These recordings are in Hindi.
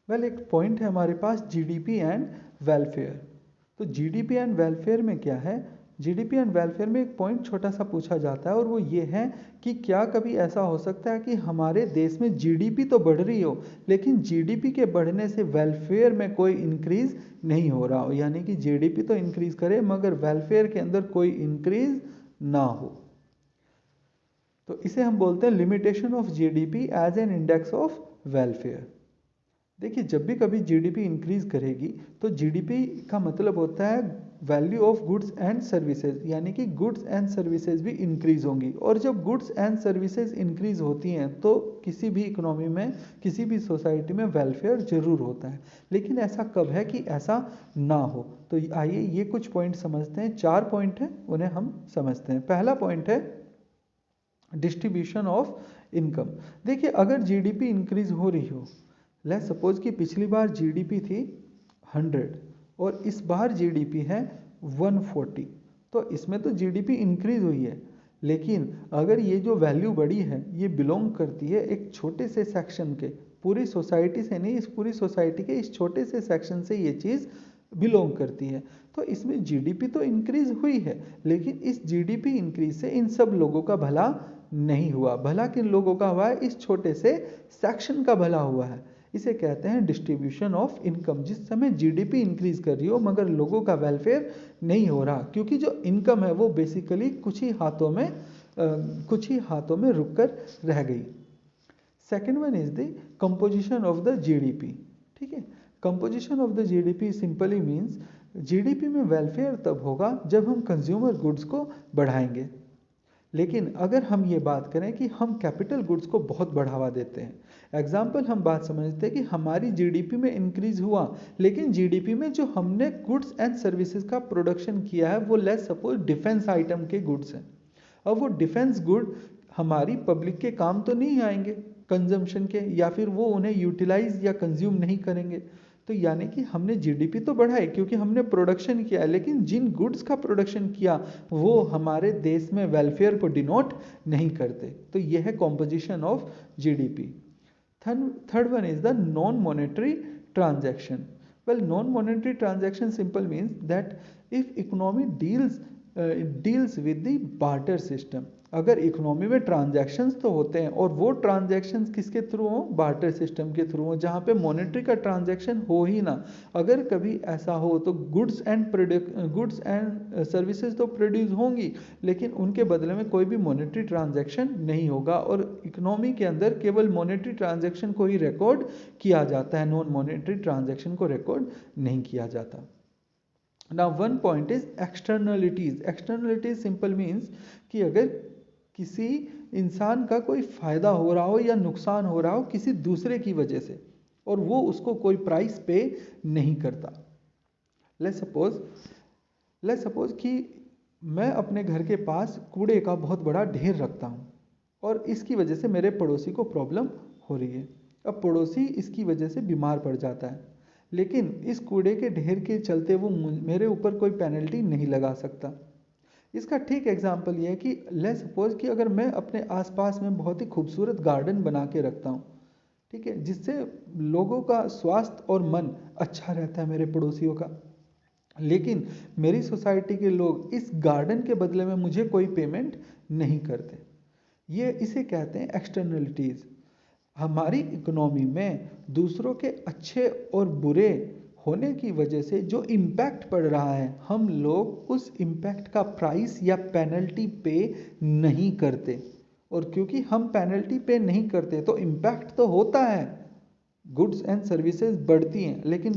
एक पॉइंट है हमारे पास जीडीपी एंड वेलफेयर। तो जीडीपी एंड वेलफेयर में क्या है? जीडीपी एंड वेलफेयर में एक पॉइंट छोटा सा पूछा जाता है और वो ये है कि क्या कभी ऐसा हो सकता है कि हमारे देश में जीडीपी तो बढ़ रही हो लेकिन जीडीपी के बढ़ने से वेलफेयर में कोई इंक्रीज नहीं हो रहा हो, यानी कि जीडीपी तो इंक्रीज करे मगर वेलफेयर के अंदर कोई इंक्रीज ना हो। तो इसे हम बोलते हैं limitation of GDP as an index of welfare. देखिए, जब भी कभी जीडीपी इंक्रीज करेगी तो जीडीपी का मतलब होता है value of goods and services, यानी कि गुड्स एंड सर्विसेज भी इंक्रीज होंगी। और जब गुड्स एंड सर्विसेज इंक्रीज होती हैं तो किसी भी इकोनॉमी में, किसी भी सोसाइटी में वेलफेयर जरूर होता है। लेकिन ऐसा कब है कि ऐसा ना हो? तो आइए ये कुछ पॉइंट समझते हैं। 4 पॉइंट हैं, उन्हें हम समझते हैं। पहला पॉइंट है डिस्ट्रीब्यूशन ऑफ इनकम। देखिए, अगर जीडीपी इंक्रीज हो रही हो, लेट्स सपोज कि पिछली बार जीडीपी थी 100 और इस बार जीडीपी है 140, तो इसमें तो जीडीपी इंक्रीज हुई है। लेकिन अगर ये जो वैल्यू बढ़ी है ये बिलोंग करती है एक छोटे से सेक्शन के, पूरी सोसाइटी से नहीं, इस पूरी सोसाइटी के इस छोटे से सेक्शन से ये चीज़ बिलोंग करती है। तो इसमें जीडीपी तो इंक्रीज हुई है लेकिन इस जीडीपी इंक्रीज से इन सब लोगों का भला नहीं हुआ। भला किन लोगों का हुआ है? इस छोटे से सेक्शन का भला हुआ है। इसे कहते हैं डिस्ट्रीब्यूशन ऑफ इनकम। जिस समय जीडीपी इंक्रीज कर रही हो मगर लोगों का वेलफेयर नहीं हो रहा, क्योंकि जो इनकम है वो बेसिकली कुछ ही हाथों में रुक कर रह गई। Second one is the composition of the GDP. ठीक है, composition of the GDP simply means GDP में वेलफेयर तब होगा जब हम कंज्यूमर गुड्स को बढ़ाएंगे। लेकिन अगर हम ये बात करें कि हम कैपिटल गुड्स को बहुत बढ़ावा देते हैं, एग्जाम्पल हम बात समझते हैं कि हमारी जीडीपी में इंक्रीज हुआ लेकिन जीडीपी में जो हमने गुड्स एंड सर्विसेज का प्रोडक्शन किया है वो लेट्स सपोज डिफेंस आइटम के गुड्स हैं। अब वो डिफेंस गुड हमारी पब्लिक के काम तो नहीं आएंगे कंजम्पशन के, या फिर वो उन्हें यूटिलाइज या कंज्यूम नहीं करेंगे। तो यानी कि हमने जीडीपी तो बढ़ाई क्योंकि हमने प्रोडक्शन किया है, लेकिन जिन गुड्स का प्रोडक्शन किया वो हमारे देश में वेलफेयर को डिनोट नहीं करते। तो यह है composition of GDP. Third one is the non monetary transaction. Well, non monetary transaction simple means that if economy deals with the barter system. अगर इकोनॉमी में ट्रांजैक्शंस तो होते हैं और वो ट्रांजैक्शंस किसके थ्रू हो? बार्टर सिस्टम के थ्रू हो, जहाँ पे मॉनेटरी का ट्रांजैक्शन हो ही ना। अगर कभी ऐसा हो तो गुड्स एंड सर्विसेज तो प्रोड्यूस होंगी लेकिन उनके बदले में कोई भी मॉनेटरी ट्रांजैक्शन नहीं होगा और इकोनॉमी के अंदर केवल मॉनेटरी ट्रांजैक्शन को ही रिकॉर्ड किया जाता है, नॉन मॉनेटरी ट्रांजैक्शन को रिकॉर्ड नहीं किया जाता। Now one point is externalities. Externalities simple means कि अगर किसी इंसान का कोई फायदा हो रहा हो या नुकसान हो रहा हो किसी दूसरे की वजह से और वो उसको कोई प्राइस पे नहीं करता। लेट्स सपोज कि मैं अपने घर के पास कूड़े का बहुत बड़ा ढेर रखता हूँ और इसकी वजह से मेरे पड़ोसी को प्रॉब्लम हो रही है। अब पड़ोसी इसकी वजह से बीमार पड़ जाता है, लेकिन इस कूड़े के ढेर के चलते वो मेरे ऊपर कोई पेनल्टी नहीं लगा सकता। इसका ठीक एग्जाम्पल ये है कि लेट्स सपोज कि अगर मैं अपने आसपास में बहुत ही खूबसूरत गार्डन बना के रखता हूँ, ठीक है, जिससे लोगों का स्वास्थ्य और मन अच्छा रहता है मेरे पड़ोसियों का, लेकिन मेरी सोसाइटी के लोग इस गार्डन के बदले में मुझे कोई पेमेंट नहीं करते। इसे कहते हैं एक्सटर्नलिटीज़। हमारी इकोनॉमी में दूसरों के अच्छे और बुरे होने की वजह से जो इम्पैक्ट पड़ रहा है हम लोग उस इम्पैक्ट का प्राइस या पेनल्टी पे नहीं करते। और क्योंकि हम पेनल्टी पे नहीं करते तो इम्पैक्ट तो होता है, गुड्स एंड सर्विसेज बढ़ती हैं, लेकिन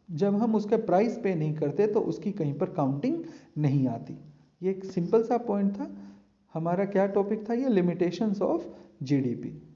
जब हम उसका प्राइस पे नहीं करते तो उसकी कहीं पर काउंटिंग नहीं आती। ये एक सिंपल सा पॉइंट था। हमारा क्या टॉपिक था? ये लिमिटेशंस ऑफ जीडीपी।